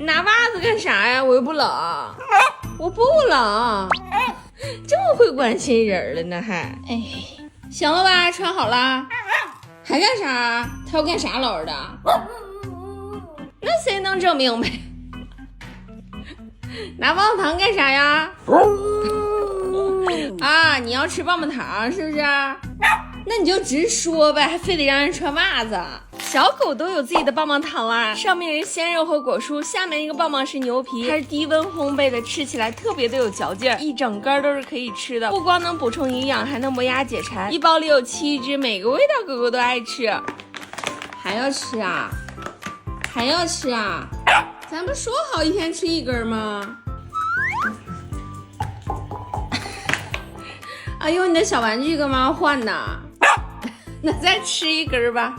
你拿袜子干啥呀？我又不冷，我不冷，这么会关心人了呢还。哎，行了吧？穿好了，还干啥？他要干啥？老儿的，那谁能证明呗？拿棒棒糖干啥呀？啊，你要吃棒棒糖是不是？那你就直说呗，还非得让人穿袜子。小狗都有自己的棒棒糖啦，上面是鲜肉和果蔬，下面一个棒棒是牛皮，它是低温烘焙的，吃起来特别的有嚼劲，一整根都是可以吃的，不光能补充营养，还能磨牙解馋。一包里有7只，每个味道狗狗都爱吃。还要吃啊？还要吃啊？咱不说好一天吃1根吗？哎呦，你的小玩具干嘛要换呢？那再吃1根吧。